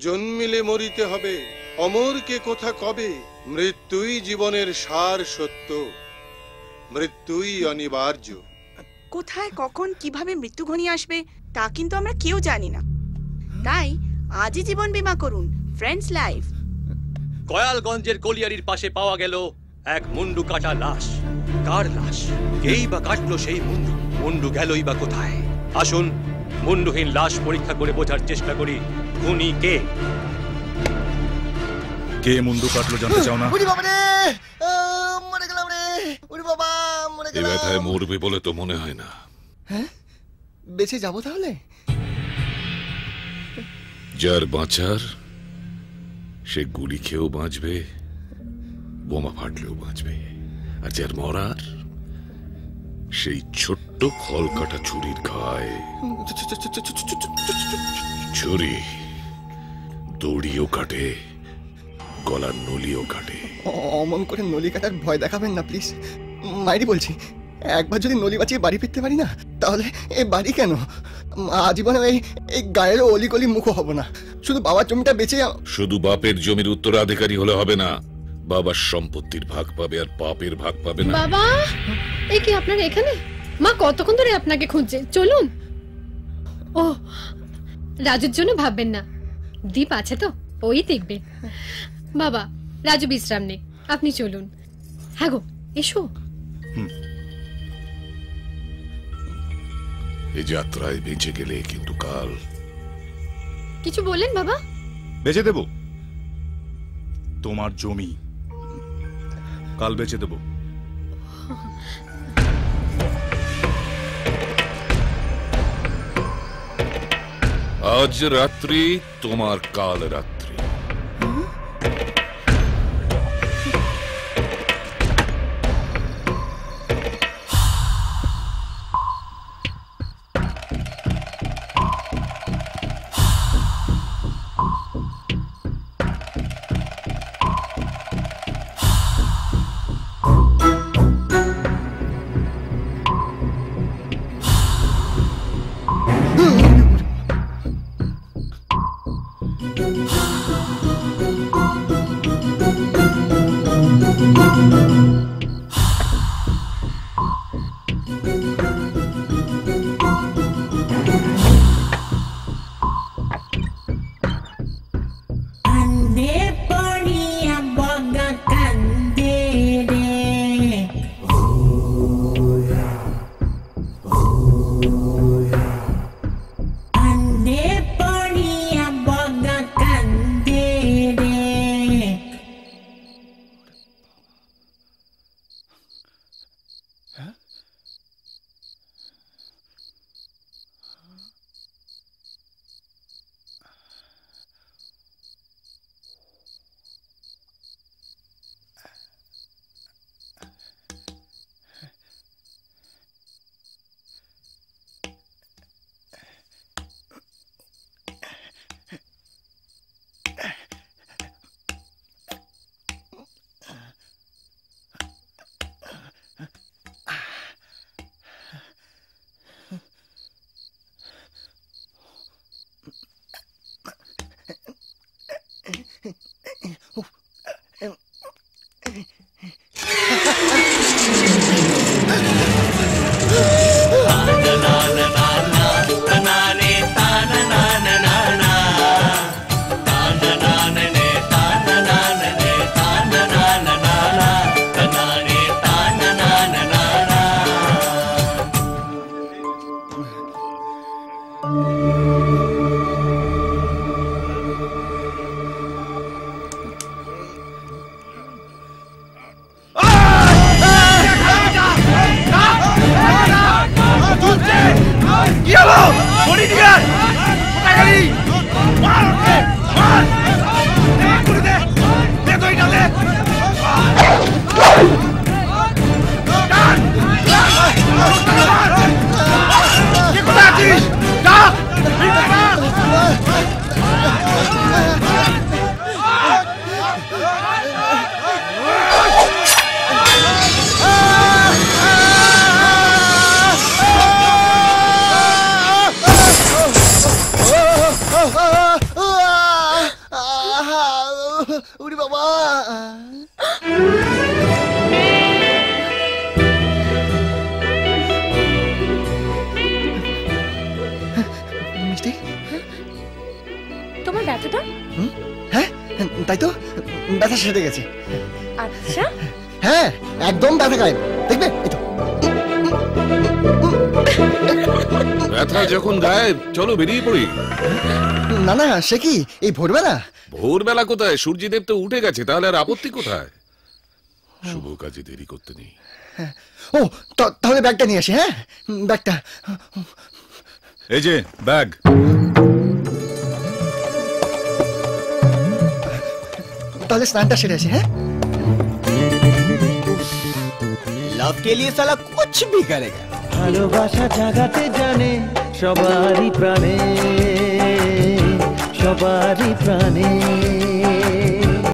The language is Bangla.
জন্মিলে মরিতে হবে, অমর কে কোথা কবে, মৃত্যুই জীবনের সার সত্য, মৃত্যুই অনিবার্য। কোথায় কখন কিভাবে মৃত্যু ঘনিয়ে আসবে তা কিন্তু আমরা কেউ জানি না। তাই আজই জীবন বীমা করুন ফ্রেন্ডস লাইফ। কয়ালগঞ্জের কলিয়ারির পাশে পাওয়া গেল এক মুন্ডু কাটা লাশ। কার লাশ? কেই বা কাটলো সেই মুন্ডু? মুন্ডু গেলই বা কোথায়? আসুন মুন্ডুহীন লাশ পরীক্ষা করে বোঝার চেষ্টা করি খুনি কে। কে মুন্ডু কাটলো জানতে চাও না? ওরে বাবা রে, মরে গেলাম রে। ওরে বাবা, মরে গেলাম। এই ব্যথায় মরবে বলে তো মনে হয় না। হ্যাঁ, বেঁচে যাবো তাহলে? যার বাঁচার সে গুলি খেয়েও বাঁচবে, বোমা ফাটলেও বাঁচবে, আর যার মরার সেই ছোট্ট খল কাটা ছুরির ঘায়ে। ছুরি দড়িও কাটে, গলার নলিও কাটে। অমন করে নলি কাটার ভয় দেখাবেন না প্লিজ। মাইরি বলছি, একবার যদি নলি বাঁচিয়ে বাড়ি ফিরতে পারি না, তাহলে এ বাড়ি কেন, আজীবনে এই গায়ের অলিগলি মুখও হব না। শুধু বাবার জমিটা বেঁচে। শুধু বাপের জমির উত্তরাধিকারী হলে হবে না, বাবার সম্পত্তির ভাগ পাবে আর পাপের ভাগ পাবে না। বাবা, এই কি আপনারা এখানে? মা কতক্ষণ ধরে আপনাকে খুঁজছে। চলুন। ও, রাজুর জন্য ভাববেন না, দীপ আছে তো, ওই দেখবে। বাবা, রাজু বিশ্রাম নে, আপনি চলুন। হ্যাঁ গো, এসো। এই যাত্রায় বেঁচে গেলে কিন্তু কাল। কিছু বললেন বাবা? বেচে দেব তোমার জমি, কাল বেচে দেব। আজ রাত্রি তোমার কাল রাত্রি। তাই তো, ব্যথা সেরে গেছে। আচ্ছা, হ্যাঁ একদম ব্যথা গায়েব, দেখবে এই তো। ব্যথা যখন গায়েব, চলো বেরিয়ে পড়ি। না না, সে কি এই ভোরবেলা? ভোরবেলা কোথায়, সূর্যদেব তো উঠে গেছে, তাহলে আর আপত্তি কোথায়? শুভ কাজে দেরি করতে নেই। ও তাহলে ব্যাগটা নিয়ে আসি। হ্যাঁ ব্যাগটা, এই যে ব্যাগ। তাহলে স্নানটা সেরে আসি। হ্যাঁ, लव के लिए साला कुछ भी करेगा। ভালোবাসা জাগাতে জানে সবারই প্রাণে, সবারই প্রাণে।